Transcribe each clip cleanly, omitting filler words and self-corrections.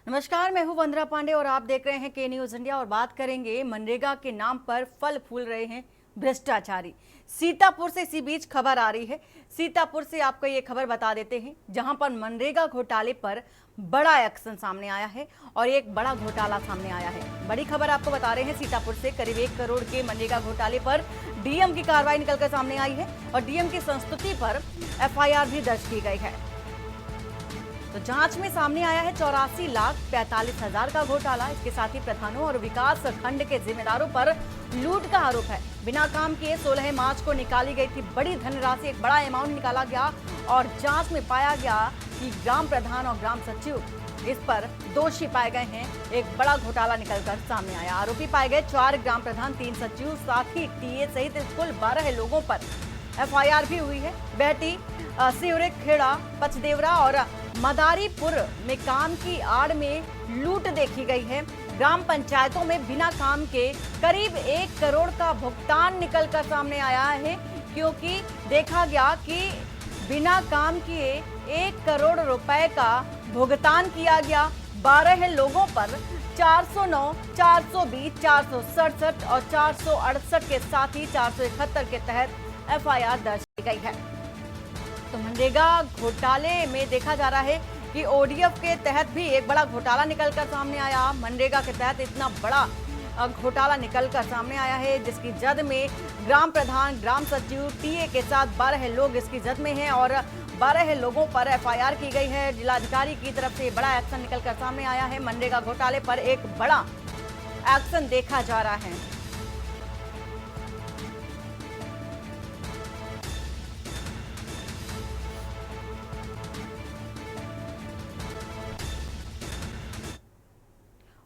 नमस्कार, मैं हूं वंदना पांडे और आप देख रहे हैं के न्यूज इंडिया। और बात करेंगे मनरेगा के नाम पर फल फूल रहे हैं भ्रष्टाचारी। सीतापुर से इसी बीच खबर आ रही है। सीतापुर से आपको ये खबर बता देते हैं, जहां पर मनरेगा घोटाले पर बड़ा एक्शन सामने आया है और एक बड़ा घोटाला सामने आया है। बड़ी खबर आपको बता रहे हैं, सीतापुर से करीब 1 करोड़ के मनरेगा घोटाले पर डीएम की कार्रवाई निकलकर सामने आई है और डीएम की संस्तुति पर एफआईआर भी दर्ज की गई है। तो जांच में सामने आया है 84,45,000 का घोटाला। इसके साथ ही प्रधानों और विकास खंड के जिम्मेदारों पर लूट का आरोप है। बिना काम किए 16 मार्च को निकाली गई थी बड़ी धनराशि, एक बड़ा अमाउंट निकाला गया और जांच में पाया गया कि ग्राम प्रधान और ग्राम सचिव इस पर दोषी पाए गए हैं। एक बड़ा घोटाला निकलकर सामने आया। आरोपी पाए गए 4 ग्राम प्रधान, 3 सचिव, साथ ही टीए सहित कुल 12 लोगों पर एफआईआर भी हुई है। बेहटी, सिवरे, खेड़ा, पचदेवरा और मदारीपुर में काम की आड़ में लूट देखी गई है। ग्राम पंचायतों में बिना काम के करीब 1 करोड़ का भुगतान निकलकर सामने आया है, क्योंकि देखा गया कि बिना काम किए 1 करोड़ रुपए का भुगतान किया गया। 12 लोगों पर 409, 420, 467 और 468 के साथ ही 471 के तहत एफआईआर दर्ज की गई है। तो मनरेगा घोटाले में देखा जा रहा है कि ओडीएफ के तहत भी एक बड़ा घोटाला निकलकर सामने आया। मनरेगा के तहत इतना बड़ा घोटाला निकलकर सामने आया है, जिसकी जद में ग्राम प्रधान, ग्राम सचिव, टीए के साथ 12 लोग इसकी जद में हैं और 12 लोगों पर एफआईआर की गई है। जिलाधिकारी की तरफ से बड़ा एक्शन निकलकर सामने आया है। मनरेगा घोटाले पर एक बड़ा एक्शन देखा जा रहा है।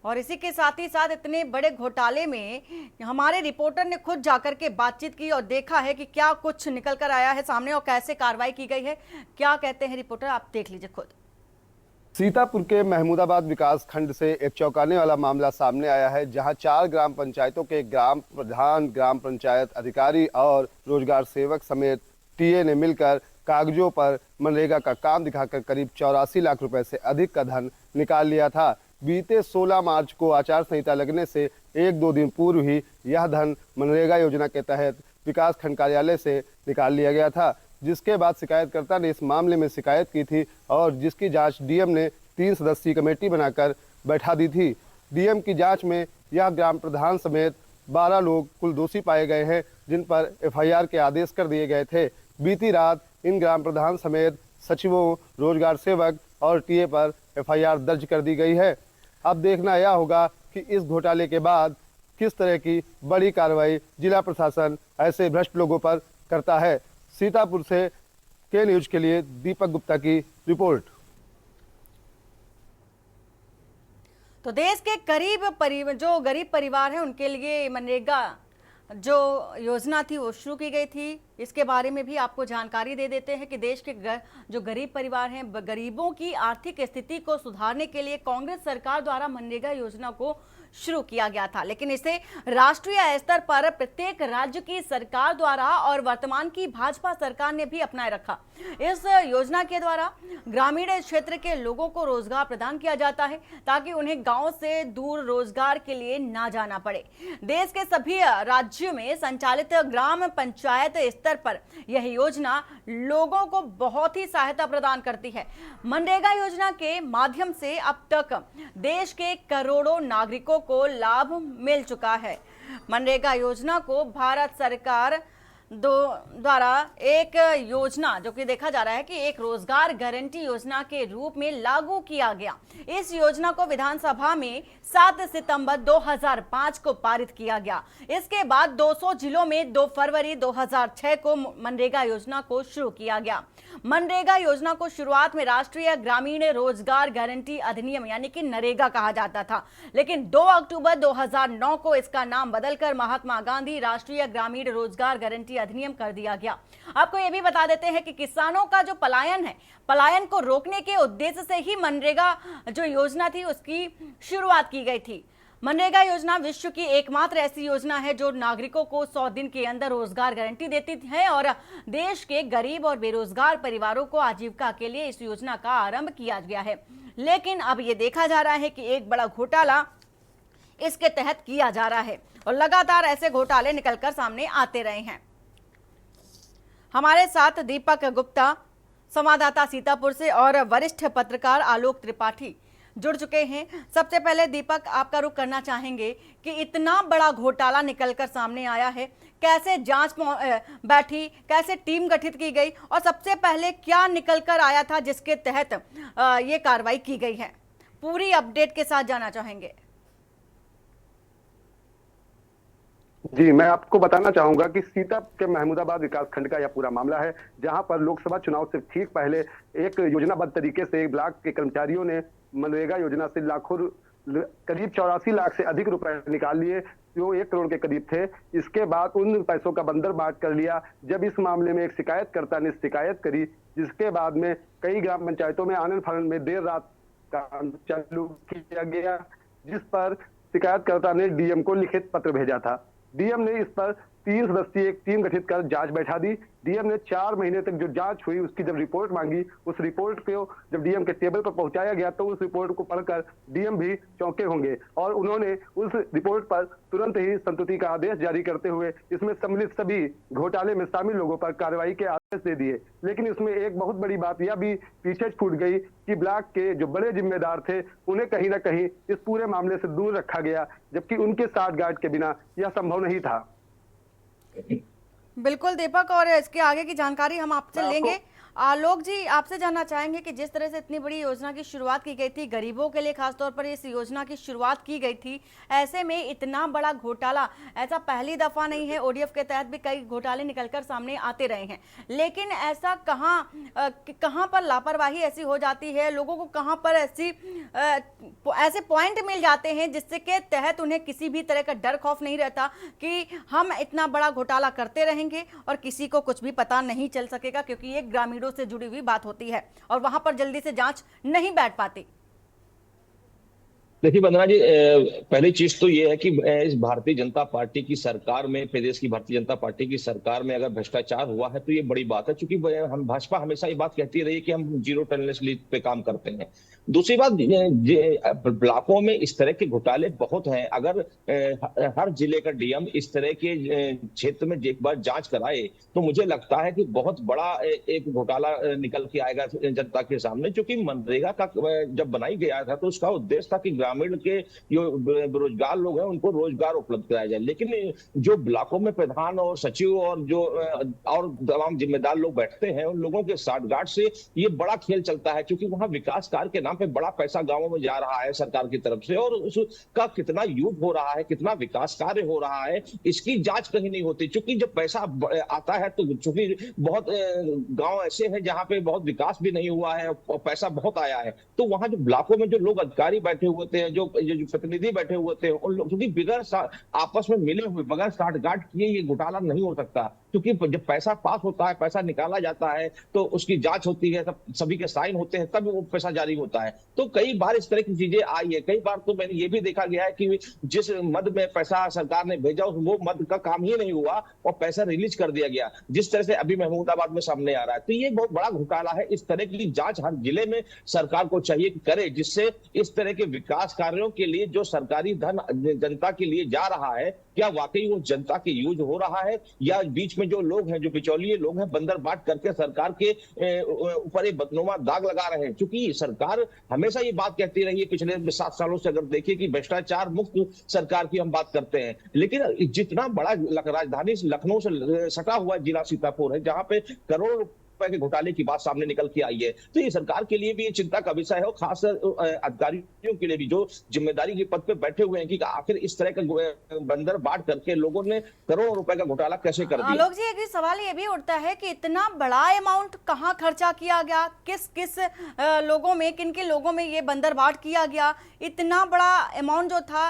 और इसी के साथ ही साथ इतने बड़े घोटाले में हमारे रिपोर्टर ने खुद जाकर के बातचीत की और देखा है कि क्या कुछ निकल कर आया है सामने और कैसे कार्रवाई की गई है। क्या कहते हैं रिपोर्टर, आप देख लीजिए खुद। सीतापुर के महमूदाबाद विकास खंड से एक चौंकाने वाला मामला सामने आया है, जहां 4 ग्राम पंचायतों के ग्राम प्रधान, ग्राम पंचायत अधिकारी और रोजगार सेवक समेत टीए ने मिलकर कागजों पर मनरेगा का काम दिखाकर करीब 84 लाख रुपए से अधिक का धन निकाल लिया था। बीते 16 मार्च को आचार संहिता लगने से 1-2 दिन पूर्व ही यह धन मनरेगा योजना के तहत विकास खंड कार्यालय से निकाल लिया गया था, जिसके बाद शिकायतकर्ता ने इस मामले में शिकायत की थी और जिसकी जांच डीएम ने 3 सदस्यीय कमेटी बनाकर बैठा दी थी। डीएम की जांच में यह ग्राम प्रधान समेत 12 लोग कुल दोषी पाए गए हैं, जिन पर एफआईआर के आदेश कर दिए गए थे। बीती रात इन ग्राम प्रधान समेत सचिवों, रोजगार सेवक और टीए पर एफआईआर दर्ज कर दी गई है। अब देखना यह होगा कि इस घोटाले के बाद किस तरह की बड़ी कार्रवाई जिला प्रशासन ऐसे भ्रष्ट लोगों पर करता है। सीतापुर से के न्यूज के लिए दीपक गुप्ता की रिपोर्ट। तो देश के जो गरीब परिवार है उनके लिए मनरेगा जो योजना थी वो शुरू की गई थी। इसके बारे में भी आपको जानकारी दे देते हैं कि देश के जो गरीब परिवार हैं, गरीबों की आर्थिक स्थिति को सुधारने के लिए कांग्रेस सरकार द्वारा मनरेगा योजना को शुरू किया गया था, लेकिन इसे राष्ट्रीय स्तर पर प्रत्येक राज्य की सरकार द्वारा और वर्तमान की भाजपा सरकार ने भी अपनाए रखा। इस योजना के द्वारा ग्रामीण क्षेत्र के लोगों को रोजगार प्रदान किया जाता है, ताकि उन्हें गांव से दूर रोजगार के लिए ना जाना पड़े। देश के सभी राज्यों में संचालित ग्राम पंचायत स्तर पर यह योजना लोगों को बहुत ही सहायता प्रदान करती है। मनरेगा योजना के माध्यम से अब तक देश के करोड़ों नागरिकों को लाभ मिल चुका है। मनरेगा योजना को भारत सरकार द्वारा एक योजना जो कि देखा जा रहा है कि एक रोजगार गारंटी योजना के रूप में लागू किया गया। इस योजना को विधानसभा में 7 सितंबर 2005 को पारित किया गया। इसके बाद 200 जिलों में 2 फरवरी 2006 को मनरेगा योजना को शुरू किया गया। मनरेगा योजना को शुरुआत में राष्ट्रीय ग्रामीण रोजगार गारंटी अधिनियम यानी कि नरेगा कहा जाता था, लेकिन 2 अक्टूबर 2009 को इसका नाम बदलकर महात्मा गांधी राष्ट्रीय ग्रामीण रोजगार गारंटी अधिनियम कर दिया गया। आपको यह भी बता देते हैं कि किसानों का जो पलायन है, पलायन को रोकने के उद्देश्य से ही मनरेगा जो योजना थी उसकी शुरुआत की गई थी। मनरेगा योजना विश्व की एकमात्र ऐसी योजना है जो नागरिकों को 100 दिन के अंदर रोजगार गारंटी देती है और देश के गरीब और बेरोजगार परिवारों को आजीविका के लिए इस योजना का आरंभ किया गया है। लेकिन अब ये देखा जा रहा है कि एक बड़ा घोटाला इसके तहत किया जा रहा है और लगातार ऐसे घोटाले निकलकर सामने आते रहे हैं। हमारे साथ दीपक गुप्ता, संवाददाता सीतापुर से, और वरिष्ठ पत्रकार आलोक त्रिपाठी जुड़ चुके हैं। सबसे पहले दीपक, आपका रुख करना चाहेंगे कि इतना बड़ा घोटाला निकलकर सामने आया है, कैसे जांच बैठी, कैसे टीम गठित की गई और सबसे पहले क्या निकलकर आया था जिसके तहत ये कार्रवाई की गई है? पूरी अपडेट के साथ जाना चाहेंगे। जी, मैं आपको बताना चाहूंगा कि सीतापुर के महमूदाबाद विकास खंड का यह पूरा मामला है, जहां पर लोकसभा चुनाव से ठीक पहले एक योजनाबद्ध तरीके से ब्लॉक के कर्मचारियों ने मनरेगा योजना से करीब 84 लाख से अधिक रुपए निकाल लिए, जो 1 करोड़ के करीब थे। इसके बाद उन पैसों का बंदर बांट कर लिया। जब इस मामले में एक शिकायतकर्ता ने शिकायत करी, जिसके बाद में कई ग्राम पंचायतों में आनन फानन में देर रात काम चालू किया गया, जिस पर शिकायतकर्ता ने डीएम को लिखित पत्र भेजा था। डीएम ने इस पर 3 सदस्यीय एक टीम गठित कर जांच बैठा दी। डीएम ने 4 महीने तक जो जांच हुई, उसकी जब रिपोर्ट मांगी, उस रिपोर्ट को जब डीएम के टेबल पर पहुंचाया गया तो उस रिपोर्ट को पढ़कर डीएम भी चौंके होंगे और उन्होंने उस रिपोर्ट पर तुरंत ही संस्तुति का आदेश जारी करते हुए इसमें सम्मिलित सभी घोटाले में शामिल लोगों पर कार्रवाई के आदेश दे दिए। लेकिन इसमें एक बहुत बड़ी बात यह भी पीछे छूट गई कि ब्लॉक के जो बड़े जिम्मेदार थे, उन्हें कहीं ना कहीं इस पूरे मामले से दूर रखा गया, जबकि उनके साठगांठ के बिना यह संभव नहीं था। बिल्कुल दीपक, और इसके आगे की जानकारी हम आपसे लेंगे। आलोक जी, आपसे जानना चाहेंगे कि जिस तरह से इतनी बड़ी योजना की शुरुआत की गई थी, गरीबों के लिए खासतौर पर इस योजना की शुरुआत की गई थी, ऐसे में इतना बड़ा घोटाला ऐसा पहली दफा नहीं है। ओडीएफ के तहत भी कई घोटाले निकलकर सामने आते रहे हैं, लेकिन ऐसा कहां पर लापरवाही ऐसी हो जाती है, लोगों को कहां पर ऐसे पॉइंट मिल जाते हैं जिससे के तहत उन्हें किसी भी तरह का डर खौफ नहीं रहता कि हम इतना बड़ा घोटाला करते रहेंगे और किसी को कुछ भी पता नहीं चल सकेगा, क्योंकि एक ग्रामीणों से जुड़ी हुई बात होती है और वहां पर जल्दी से जांच नहीं बैठ पाती। देखिए वंदना जी, पहली चीज तो ये है कि इस भारतीय जनता पार्टी की सरकार में, प्रदेश की भारतीय जनता पार्टी की सरकार में अगर भ्रष्टाचार हुआ है तो ये बड़ी बात है, क्योंकि हम भाजपा हमेशा ये बात कहती रही है कि हम जीरो टॉलरेंस पे काम करते हैं। दूसरी बात, ब्लॉकों में इस तरह के घोटाले बहुत हैं। अगर हर जिले का डीएम इस तरह के क्षेत्र में एक बार जांच कराए तो मुझे लगता है कि बहुत बड़ा एक घोटाला निकल के आएगा जनता के सामने। क्योंकि मनरेगा का जब बनाई गया था तो उसका उद्देश्य था कि ग्रामीण के जो बेरोजगार लोग हैं उनको रोजगार उपलब्ध कराया जाए, लेकिन जो ब्लॉकों में प्रधान और सचिव और जो और तमाम जिम्मेदार लोग बैठते हैं, उन लोगों के साठगांठ से ये बड़ा खेल चलता है। क्योंकि वहां विकास कार्य के नाम पे बड़ा पैसा गांवों में जा रहा है सरकार की तरफ से, और उसका कितना यूज हो रहा है, कितना विकास कार्य हो रहा है, इसकी जांच कहीं नहीं होती। क्योंकि जब पैसा आता है तो चूंकि बहुत गांव ऐसे हैं जहां पे बहुत विकास भी नहीं हुआ है और पैसा बहुत आया है, तो वहां जो ब्लॉकों में जो लोग अधिकारी बैठे हुए थे, जो प्रतिनिधि बैठे हुए थे, उन लोग क्योंकि बगैर आपस में मिले हुए, बगैर साठगांठ किए ये घोटाला नहीं हो सकता। क्योंकि जब पैसा पास होता है, पैसा निकाला जाता है, तो उसकी जांच होती है, तब सभी के साइन होते हैं, तब वो पैसा जारी होता है। तो कई बार इस तरह की चीजें आई है। कई बार तो मैंने ये भी देखा गया है कि जिस मद में पैसा सरकार ने भेजा वो मद का काम ही नहीं हुआ और पैसा रिलीज कर दिया गया, जिस तरह से अभी महमूदाबाद में सामने आ रहा है। तो ये बहुत बड़ा घोटाला है। इस तरह की जांच हर जिले में सरकार को चाहिए कि करे, जिससे इस तरह के विकास कार्यों के लिए जो सरकारी धन जनता के लिए जा रहा है, क्या वाकई वो जनता के यूज हो रहा है, या बीच में जो लोग हैं, जो बिचौलिए लोग हैं, बंदर बाट करके सरकार के ऊपर एक बदनुमा दाग लगा रहे हैं। क्योंकि सरकार हमेशा ये बात कहती रही है, पिछले 7 सालों से अगर देखिए कि भ्रष्टाचार मुक्त सरकार की हम बात करते हैं, लेकिन जितना बड़ा राजधानी लखनऊ से सटा हुआ जिला सीतापुर है, जहां पे करोड़ों के घोटाले की बात सामने निकल के आई है, तो ये सरकार के लिए भी ये चिंता का विषय है और खास अधिकारियों के लिए भी जो जिम्मेदारी के पद पे बैठे हुए हैं कि आखिर इस तरह का बंदर बांट करके लोगों ने करोड़ों रुपए का घोटाला कैसे कर दिया। आलोक जी, एक सवाल ये भी उठता है कि इतना बड़ा अमाउंट कहाँ खर्चा किया गया, किस किस लोगों में, किन किन लोगों में ये बंदर बांट किया गया, इतना बड़ा अमाउंट जो था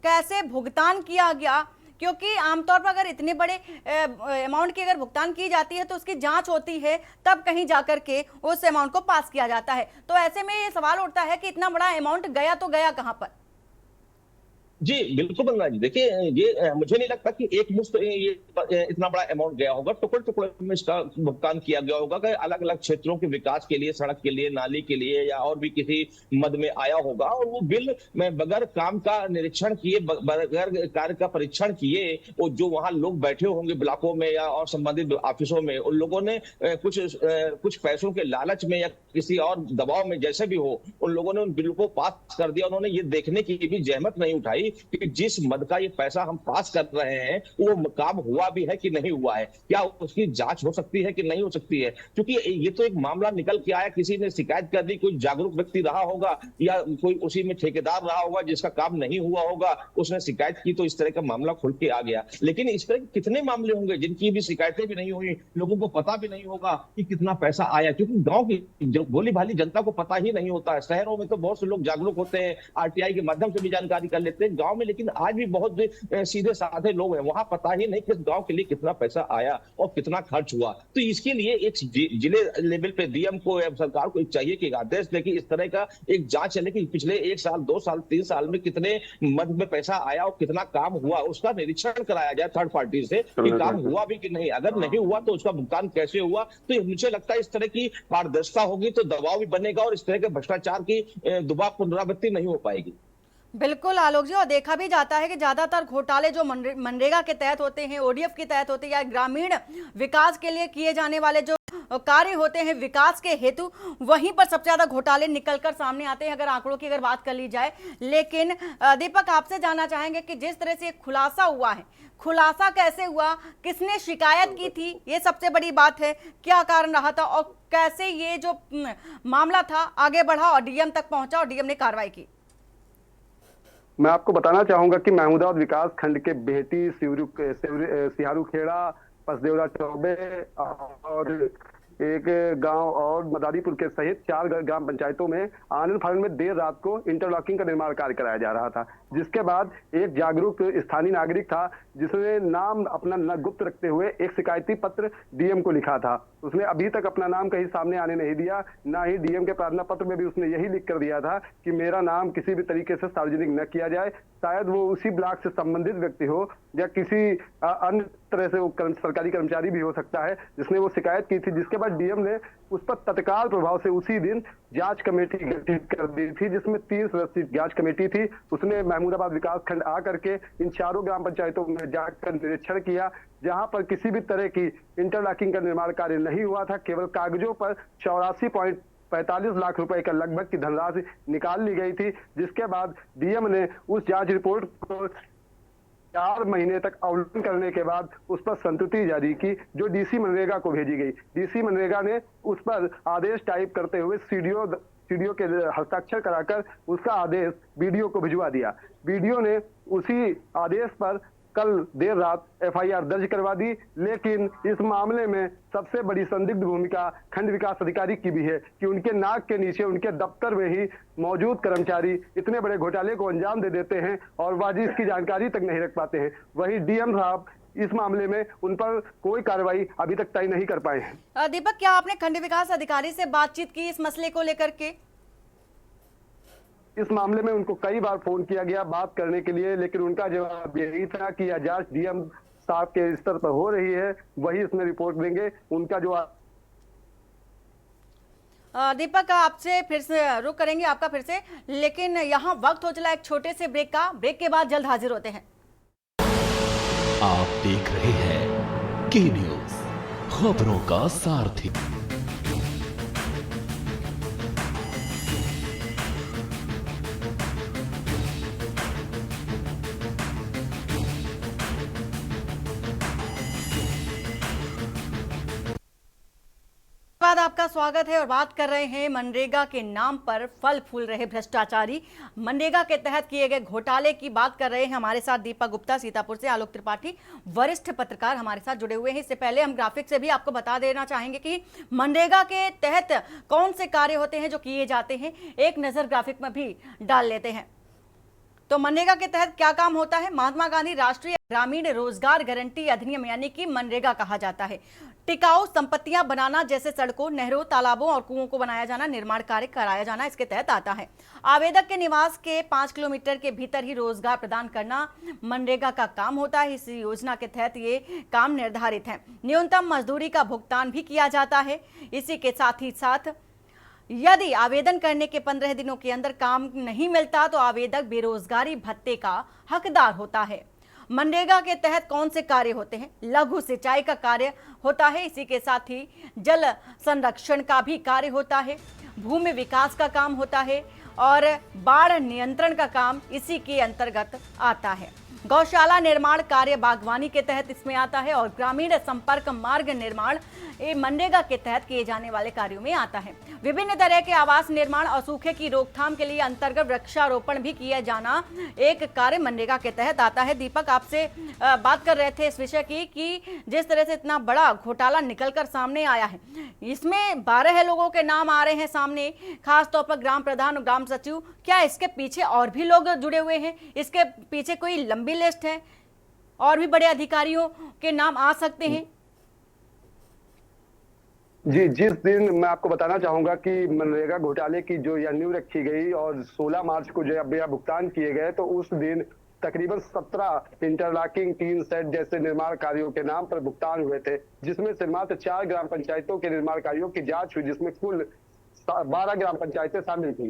कैसे भुगतान किया गया? क्योंकि आमतौर पर अगर इतने बड़े अमाउंट की अगर भुगतान की जाती है तो उसकी जांच होती है, तब कहीं जाकर के उस अमाउंट को पास किया जाता है। तो ऐसे में ये सवाल उठता है कि इतना बड़ा अमाउंट गया तो गया कहां पर? जी बिल्कुल बंगा जी, देखिए ये मुझे नहीं लगता कि एक मुश्त ये इतना बड़ा अमाउंट गया होगा, टुकड़े टुकड़े में इसका भुगतान किया गया होगा कि अलग अलग क्षेत्रों के विकास के लिए, सड़क के लिए, नाली के लिए, या और भी किसी मद में आया होगा। और वो बिल में बगैर काम का निरीक्षण किए, बगैर कार्य का परीक्षण किए, वो जो वहां लोग बैठे होंगे ब्लॉकों में या और संबंधित ऑफिसों में, उन लोगों ने कुछ पैसों के लालच में या किसी और दबाव में, जैसे भी हो, उन लोगों ने उन बिल को पास कर दिया। उन्होंने ये देखने की भी जहमत नहीं उठाई कि जिस मद का ये पैसा हम पास कर रहे हैं वो काम हुआ भी है कि नहीं हुआ है, क्या उसकी जांच हो सकती है कि नहीं हो सकती है। क्योंकि ये तो एक मामला निकल के आया, किसी ने शिकायत कर दी, कोई जागरूक व्यक्ति रहा होगा या कोई उसी में ठेकेदार रहा होगा जिसका काम नहीं हुआ होगा, उसने शिकायत की तो इस तरह का मामला खुल के आ गया। लेकिन इस तरह के कितने मामले होंगे जिनकी भी शिकायतें भी नहीं हुई, लोगों को पता भी नहीं होगा कि कितना पैसा आया, क्योंकि गांव की भोली भाली जनता को पता ही नहीं होता है। शहरों में तो बहुत से लोग जागरूक होते हैं, आरटीआई के माध्यम से भी जानकारी कर लेते हैं, गांव में लेकिन आज भी बहुत सीधे साधे लोग हैं, वहां पता ही नहीं कि गांव के लिए कितना पैसा आया और कितना खर्च हुआ। तो इसके लिए एक जिले लेवल पे डीएम को या सरकार को चाहिए कि आदेश दे कि इस तरह का एक जांच चले कि पिछले 1 साल 2 साल 3 साल में कितने मद में पैसा आया और कितना काम हुआ, उसका निरीक्षण कराया जाए थर्ड पार्टी से कि काम हुआ भी कि नहीं। अगर नहीं हुआ तो उसका भुगतान कैसे हुआ। तो मुझे लगता है इस तरह की पारदर्शिता होगी तो दबाव भी बनेगा और इस तरह के भ्रष्टाचार की दोबारा पुनरावृत्ति नहीं हो पाएगी। बिल्कुल आलोक जी, और देखा भी जाता है कि ज्यादातर घोटाले जो मनरेगा के तहत होते हैं, ओडीएफ के तहत होते हैं, या ग्रामीण विकास के लिए किए जाने वाले जो कार्य होते हैं विकास के हेतु, वहीं पर सबसे ज्यादा घोटाले निकलकर सामने आते हैं, अगर आंकड़ों की अगर बात कर ली जाए। लेकिन दीपक, आपसे जानना चाहेंगे कि जिस तरह से खुलासा हुआ है, खुलासा कैसे हुआ, किसने शिकायत की थी, ये सबसे बड़ी बात है, क्या कारण रहा था और कैसे ये जो मामला था आगे बढ़ा और डीएम तक पहुंचा और डीएम ने कार्रवाई की। मैं आपको बताना चाहूंगा कि महमूदाबाद विकास खंड के बेहटी, सिहारू खेड़ा, पसदेवरा चौबे और एक गांव और मदारीपुर के सहित 4 ग्राम पंचायतों में आनंद फानंद में देर रात को इंटरलॉकिंग का निर्माण कार्य कराया जा रहा था, जिसके बाद एक जागरूक स्थानीय नागरिक था जिसने नाम अपना गुप्त रखते हुए एक शिकायती पत्र डीएम को लिखा था। उसने अभी तक अपना नाम कहीं सामने आने नहीं दिया, ना ही डीएम के प्रार्थना पत्र में भी उसने यही लिख कर दिया था कि मेरा नाम किसी भी तरीके से सार्वजनिक न किया जाए। शायद वो उसी ब्लॉक से संबंधित व्यक्ति हो या किसी अन्य तरह से वो सरकारी कर्मचारी भी हो सकता है जिसने वो शिकायत की थी, जिसके बाद डीएम ने उस पर तत्काल प्रभाव से उसी दिन जांच कमेटी गठित कर दी थी, जिसमें 3 सदस्यीय जांच कमेटी थी। उसने महमूदाबाद विकास खंड आकर के इन 4 ग्राम पंचायतों में जाकर निरीक्षण किया, जहां पर किसी भी तरह की इंटरलॉकिंग का निर्माण कार्य नहीं हुआ था। केवल कागजों पर 84.45 लाख रुपए का लगभग की धनराशि निकाल ली गई थी, जिसके बाद डीएम ने उस जांच रिपोर्ट को 4 महीने तक अवलोकन करने के बाद उस पर संतुति जारी की, जो डीसी मनरेगा को भेजी गई। डीसी मनरेगा ने उस पर आदेश टाइप करते हुए सीडीओ के हस्ताक्षर कराकर उसका आदेश बीडीओ को भिजवा दिया। बीडीओ ने उसी आदेश पर कल देर रात एफआईआर दर्ज करवा दी। लेकिन इस मामले में सबसे बड़ी संदिग्ध भूमिका खंड विकास अधिकारी की भी है कि उनके नाक के नीचे उनके दफ्तर में ही मौजूद कर्मचारी इतने बड़े घोटाले को अंजाम दे देते हैं और वाजी इसकी जानकारी तक नहीं रख पाते हैं। वहीं डीएम साहब इस मामले में उन पर कोई कार्रवाई अभी तक तय नहीं कर पाए हैं। दीपक, क्या आपने खंड विकास अधिकारी से बातचीत की इस मसले को लेकर के? इस मामले में उनको कई बार फोन किया गया बात करने के लिए, लेकिन उनका जवाब यही था कि यह जांच डीएम साहब के स्तर पर हो रही है, वही इसमें रिपोर्ट देंगे। उनका जो दीपक, आपसे फिर से रुक करेंगे आपका फिर से, लेकिन यहाँ वक्त हो चला एक छोटे से ब्रेक का। ब्रेक के बाद जल्द हाजिर होते हैं। आप देख रहे हैं के न्यूज, खबरों का सारथी। बाद आपका स्वागत है और बात कर रहे हैं मनरेगा के नाम पर फल फूल रहे भ्रष्टाचारी, मनरेगा के तहत किए गए घोटाले की बात कर रहे हैं। हमारे साथ दीपक गुप्ता सीतापुर से, आलोक त्रिपाठी वरिष्ठ पत्रकार हमारे साथ जुड़े हुए हैं। इससे पहले हम ग्राफिक से भी आपको बता देना चाहेंगे कि मनरेगा के तहत कौन से कार्य होते हैं जो किए जाते हैं। एक नजर ग्राफिक में भी डाल लेते हैं। तो मनरेगा के तहत क्या काम होता है? महात्मा गांधी राष्ट्रीय ग्रामीण रोजगार गारंटी अधिनियम यानी कि मनरेगा कहा जाता है। टिकाऊ संपत्तियां बनाना जैसे सड़कों, नहरों, तालाबों और कुओं को बनाया जाना, निर्माण कार्य कराया जाना इसके तहत आता है। आवेदक के निवास के 5 किलोमीटर के भीतर ही रोजगार प्रदान करना मनरेगा का काम होता है। इस योजना के तहत ये काम निर्धारित है। न्यूनतम मजदूरी का भुगतान भी किया जाता है। इसी के साथ ही साथ यदि आवेदन करने के 15 दिनों के अंदर काम नहीं मिलता तो आवेदक बेरोजगारी भत्ते का हकदार होता है। मनरेगा के तहत कौन से कार्य होते हैं? लघु सिंचाई का कार्य होता है। इसी के साथ ही जल संरक्षण का भी कार्य होता है, भूमि विकास का काम होता है और बाढ़ नियंत्रण का काम इसी के अंतर्गत आता है। गौशाला निर्माण कार्य बागवानी के तहत इसमें आता है और ग्रामीण संपर्क मार्ग निर्माण ये मनरेगा के तहत किए जाने वाले कार्यों में आता है। विभिन्न तरह के आवास निर्माण और सूखे की रोकथाम के लिए अंतर्गत वृक्षारोपण भी किया जाना एक कार्य मनरेगा के तहत आता है। दीपक, आपसे बात कर रहे थे इस विषय की कि जिस तरह से इतना बड़ा घोटाला निकलकर सामने आया है, इसमें 12 लोगों के नाम आ रहे हैं सामने, खासतौर पर ग्राम प्रधान और ग्राम सचिव। क्या इसके पीछे और भी लोग जुड़े हुए हैं? इसके पीछे कोई लंबी लिस्ट है? और भी बड़े अधिकारियों के नाम आ सकते हैं? जी, जिस दिन मैं आपको बताना चाहूंगा कि मनरेगा घोटाले की जो यह नींव रखी गई और 16 मार्च को जो भुगतान किए गए, तो उस दिन तकरीबन 17 इंटरलॉकिंग टीन सेट जैसे निर्माण कार्यों के नाम पर भुगतान हुए थे, जिसमें से मात्र 4 ग्राम पंचायतों के निर्माण कार्यों की जांच हुई, जिसमें कुल 12 ग्राम पंचायतें शामिल थी।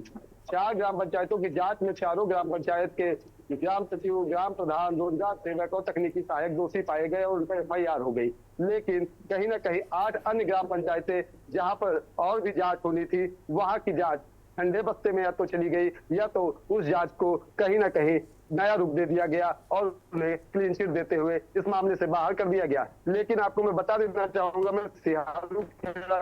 4 ग्राम पंचायतों की जांच में चारों ग्राम पंचायत के ग्राम सचिव, ग्राम प्रधान, रोजगार सेवक और तकनीकी सहायक दोषी पाए गए और उन पर FIR हो गई। लेकिन कहीं ना कहीं 8 अन्य ग्राम पंचायतें जहां पर और भी जांच होनी थी, वहां की जांच ठंडे बस्ते में या तो चली गई या तो उस जांच को कहीं ना कहीं नया रूप दे दिया गया और उन्हें क्लीन चिट देते हुए इस मामले से बाहर कर दिया गया। लेकिन आपको मैं बता देना चाहूंगा, मैं सिहारू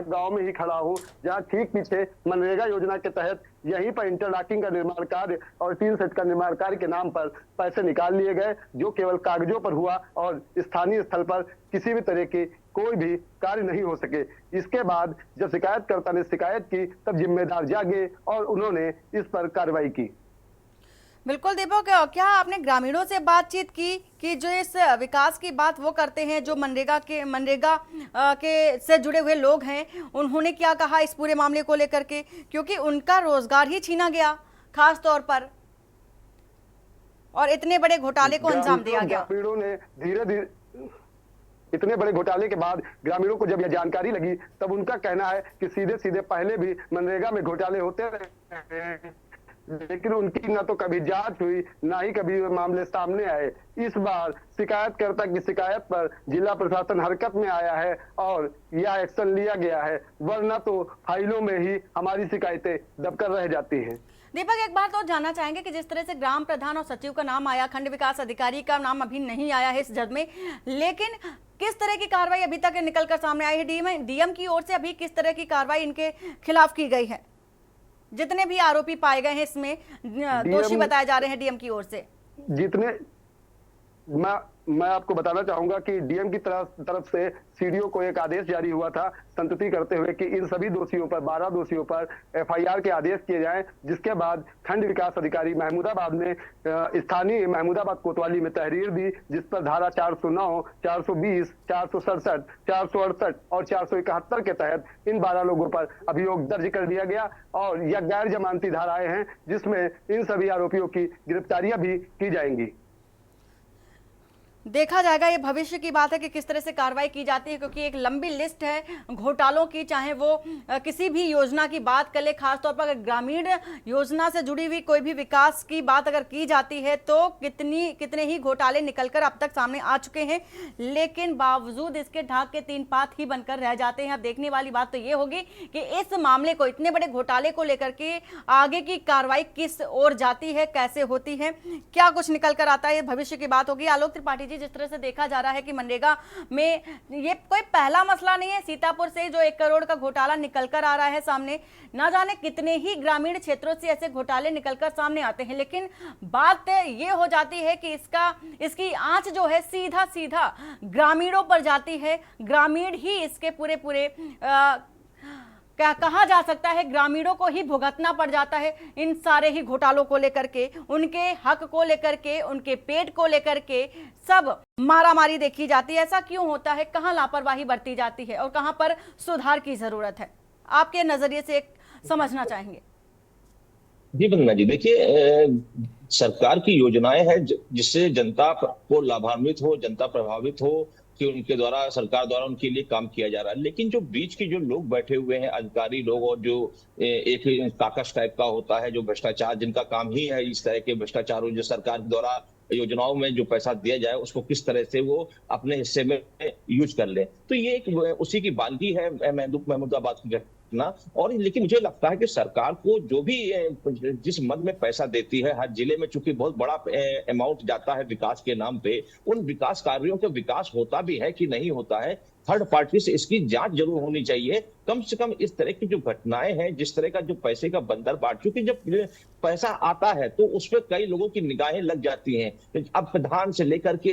गांव में ही खड़ा हूं, जहां ठीक पीछे मनरेगा योजना के तहत यहीं पर इंटरलॉकिंग का निर्माण कार्य और टीन सेट का निर्माण कार्य के नाम पर पैसे निकाल लिए गए, जो केवल कागजों पर हुआ और स्थानीय स्थल पर किसी भी तरह के कोई भी कार्य नहीं हो सके। इसके बाद जब शिकायतकर्ता ने शिकायत की, तब जिम्मेदार जागे और उन्होंने इस पर कार्रवाई की। बिल्कुल दीपक, क्या आपने ग्रामीणों से बातचीत की कि जो इस विकास की बात वो करते हैं, जो मनरेगा के से जुड़े हुए लोग हैं, उन्होंने क्या कहा इस पूरे मामले को लेकर के? क्योंकि उनका रोजगार ही छीना गया खास तौर पर और इतने बड़े घोटाले को अंजाम दिया गया। ग्रामीणों ने धीरे-धीरे इतने बड़े घोटाले के बाद ग्रामीणों को जब यह जानकारी लगी, तब उनका कहना है कि सीधे सीधे पहले भी मनरेगा में घोटाले होते रहे, लेकिन उनकी ना तो कभी जांच हुई, ना ही कभी मामले सामने आए। इस बार शिकायतकर्ता की शिकायत पर जिला प्रशासन हरकत में आया है और यह एक्शन लिया गया है, वरना तो फाइलों में ही हमारी शिकायतें दबकर रह जाती हैं। दीपक, एक बात और जानना चाहेंगे कि जिस तरह से ग्राम प्रधान और सचिव का नाम आया, खंड विकास अधिकारी का नाम अभी नहीं आया है इस जज में, लेकिन किस तरह की कार्रवाई अभी तक निकलकर सामने आई है? डीएम की ओर से अभी किस तरह की कार्रवाई इनके खिलाफ की गई है? जितने भी आरोपी पाए गए हैं इसमें दोषी बताए जा रहे हैं डीएम की ओर से, जितने मैं आपको बताना चाहूंगा कि डीएम की तरफ से सीडीओ को एक आदेश जारी हुआ था संतुष्टि करते हुए कि इन सभी दोषियों पर 12 दोषियों पर FIR के आदेश किए जाएं, जिसके बाद खंड विकास अधिकारी महमूदाबाद ने स्थानीय महमूदाबाद कोतवाली में तहरीर दी, जिस पर धारा 409, 420, 467, 468 और 471 के तहत इन 12 लोगों पर अभियोग दर्ज कर दिया गया और यह गैर जमानती धाराएं हैं, जिसमें इन सभी आरोपियों की गिरफ्तारियां भी की जाएंगी। देखा जाएगा, ये भविष्य की बात है कि किस तरह से कार्रवाई की जाती है, क्योंकि एक लंबी लिस्ट है घोटालों की, चाहे वो किसी भी योजना की बात कर ले। खासतौर पर अगर ग्रामीण योजना से जुड़ी हुई कोई भी विकास की बात अगर की जाती है तो कितने ही घोटाले निकलकर अब तक सामने आ चुके हैं, लेकिन बावजूद इसके ढाक के 3 पात ही बनकर रह जाते हैं। अब देखने वाली बात तो ये होगी कि इस मामले को, इतने बड़े घोटाले को लेकर के आगे की कार्रवाई किस ओर जाती है, कैसे होती है, क्या कुछ निकल कर आता है, भविष्य की बात होगी। आलोक त्रिपाठी जी, जिस तरह से देखा जा रहा है कि मनरेगा में ये कोई पहला मसला नहीं है, सीतापुर से जो 1 करोड़ का घोटाला निकलकर आ रहा है सामने, ना जाने कितने ही ग्रामीण क्षेत्रों से ऐसे घोटाले निकलकर सामने आते हैं, लेकिन बात ये हो जाती है कि इसकी आंच जो है सीधा सीधा ग्रामीणों पर जाती है। ग्रामीण ही इसके पूरे क्या कहा जा सकता है ग्रामीणों को ही भुगतना पड़ जाता है इन सारे ही घोटालों को लेकर के, उनके हक को लेकर के, उनके पेट को लेकर के सब मारामारी देखी जाती है। ऐसा क्यों होता है? कहां लापरवाही बरती जाती है और कहां पर सुधार की जरूरत है? आपके नजरिए से एक समझना चाहेंगे। जी वंदना जी, देखिए सरकार की योजनाएं हैं जिससे जनता को लाभान्वित हो, जनता प्रभावित हो कि उनके द्वारा, सरकार द्वारा उनके लिए काम किया जा रहा है। लेकिन जो बीच के जो लोग बैठे हुए हैं, अधिकारी लोग, और जो एक काकस टाइप का होता है, जो भ्रष्टाचार, जिनका काम ही है इस तरह के भ्रष्टाचारों, जो सरकार द्वारा योजनाओं में जो पैसा दिया जाए उसको किस तरह से वो अपने हिस्से में यूज कर ले, तो ये एक उसी की बानगी है महमूदाबाद की घटना। और लेकिन मुझे लगता है कि सरकार को जो भी जिस मद में पैसा देती है, हर जिले में चूंकि बहुत बड़ा अमाउंट जाता है विकास के नाम पे, उन विकास कार्यों का विकास होता भी है कि नहीं होता है, थर्ड पार्टी से इसकी जांच जरूर होनी चाहिए। कम से कम इस तरह की जो घटनाएं हैं, जिस तरह का जो पैसे का बंदर बांट, चूंकि जब पैसा आता है तो उस पर कई लोगों की निगाहें लग जाती हैं। अब प्रधान से लेकर के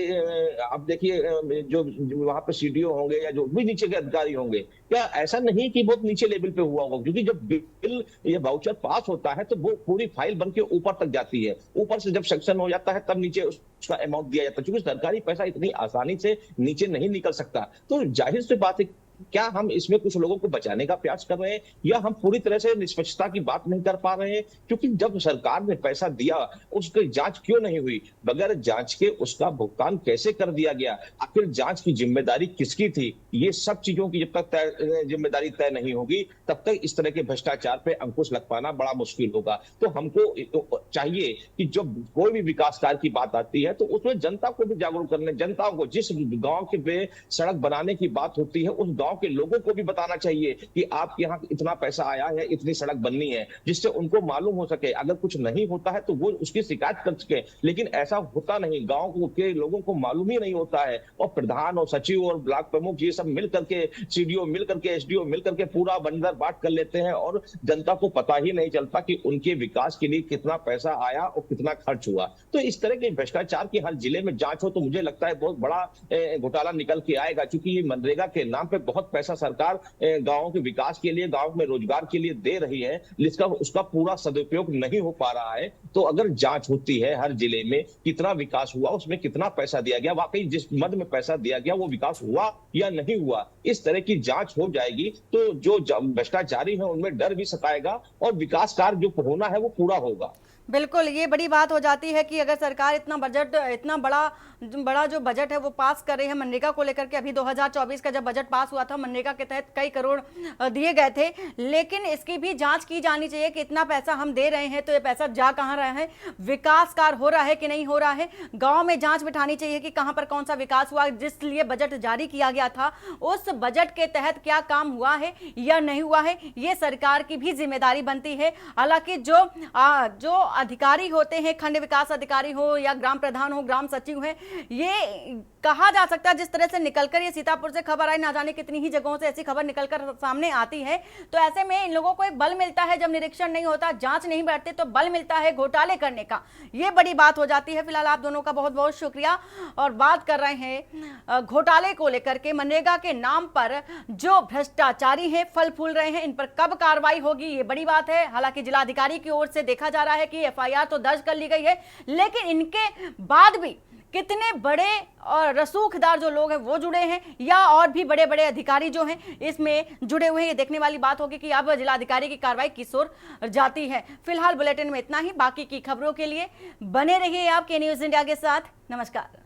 अब देखिए जो वहां पे सीडीओ होंगे या जो भी नीचे के अधिकारी होंगे, क्या ऐसा नहीं कि बहुत नीचे लेवल पे हुआ होगा? क्योंकि जब बिल ये वाउचर पास होता है तो वो पूरी फाइल बन के ऊपर तक जाती है, ऊपर से जब सेक्शन हो जाता है तब नीचे उसका अमाउंट दिया जाता है। क्योंकि सरकारी पैसा इतनी आसानी से नीचे नहीं निकल सकता। तो जाहिर सी बात है, क्या हम इसमें कुछ लोगों को बचाने का प्रयास कर रहे हैं या हम पूरी तरह से निष्पक्षता की बात नहीं कर पा रहे हैं? क्योंकि जब सरकार ने पैसा दिया उसकी जांच क्यों नहीं हुई? बगैर जांच के उसका भुगतान कैसे कर दिया गया? आखिर जांच की जिम्मेदारी किसकी थी? ये सब चीजों की जब तक जिम्मेदारी तय नहीं होगी तब तक इस तरह के भ्रष्टाचार पे अंकुश लग पाना बड़ा मुश्किल होगा। तो हमको चाहिए कि जब कोई भी विकास कार्य की बात आती है तो उसमें जनता को भी जागरूक करने, जनता को जिस गांव के सड़क बनाने की बात होती है उस गांव के लोगों को भी बताना चाहिए कि आपके यहाँ इतना पैसा आया है, इतनी सड़क बननी है, जिससे उनको मालूम हो सके। अगर कुछ नहीं होता है तो वो उसकी शिकायत कर सके, लेकिन ऐसा होता नहीं। गांव के लोगों को मालूम ही नहीं होता है और प्रधान और सचिव और ब्लॉक प्रमुख ये सब मिल करके, सीडीओ मिल करके, एसडीओ मिल करके पूरा बंदर बाट कर लेते हैं और जनता को पता ही नहीं चलता कि उनके विकास के लिए कितना पैसा आया और कितना खर्च हुआ। तो इस तरह के भ्रष्टाचार की हर जिले में जांच हो तो मुझे लगता है बहुत बड़ा घोटाला निकल के आएगा। क्योंकि ये मनरेगा के नाम पे बहुत पैसा सरकार गांवों के विकास के लिए, गांव में रोजगार के लिए दे रही है, जिसका उसका पूरा सदुपयोग नहीं हो पा रहा है। तो अगर जांच होती है हर जिले में कितना विकास हुआ, उसमें कितना पैसा दिया गया, वाकई जिस मद में पैसा दिया गया वो विकास हुआ या नहीं हुआ, इस तरह की जांच हो जाएगी तो जो भ्रष्टाचारी है उनमें डर भी सताएगा और विकास कार्य जो होना है वो पूरा होगा। बिल्कुल, ये बड़ी बात हो जाती है कि अगर सरकार इतना बड़ा जो बजट है वो पास कर रही है मनरेगा को लेकर के। अभी 2024 का जब बजट पास हुआ था, मनरेगा के तहत कई करोड़ दिए गए थे, लेकिन इसकी भी जांच की जानी चाहिए कि इतना पैसा हम दे रहे हैं तो ये पैसा जा कहां रहा है, विकास कार्य हो रहा है कि नहीं हो रहा है। गांव में जांच बिठानी चाहिए कि कहां पर कौन सा विकास हुआ, जिस लिए बजट जारी किया गया था उस बजट के तहत क्या काम हुआ है या नहीं हुआ है, ये सरकार की भी जिम्मेदारी बनती है। हालांकि जो अधिकारी होते हैं, खंड विकास अधिकारी हो या ग्राम प्रधान हो, ग्राम सचिव है, ये कहा जा सकता है जिस तरह से निकलकर ये सीतापुर से खबर आई, ना जाने कितनी ही जगहों से ऐसी खबर निकलकर सामने आती है, तो ऐसे में इन लोगों को एक बल मिलता है। जब निरीक्षण नहीं होता, जांच नहीं बैठती, तो बल मिलता है घोटाले करने का। ये बड़ी बात हो जाती है। फिलहाल आप दोनों का बहुत बहुत शुक्रिया। और बात कर रहे हैं घोटाले को लेकर के, मनरेगा के नाम पर जो भ्रष्टाचारी हैं, फल फूल रहे हैं, इन पर कब कार्रवाई होगी, ये बड़ी बात है। हालांकि जिलाधिकारी की ओर से देखा जा रहा है कि एफआईआर तो दर्ज कर ली गई है, लेकिन इनके बाद भी कितने बड़े और रसूखदार जो लोग हैं वो जुड़े हैं या और भी बड़े बड़े अधिकारी जो हैं इसमें जुड़े हुए हैं, ये देखने वाली बात होगी कि अब जिलाधिकारी की कार्रवाई किस ओर जाती है। फिलहाल बुलेटिन में इतना ही। बाकी की खबरों के लिए बने रहिए आप के न्यूज इंडिया के साथ। नमस्कार।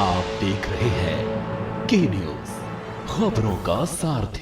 आप देख रहे हैं के न्यूज, खबरों का सारथी।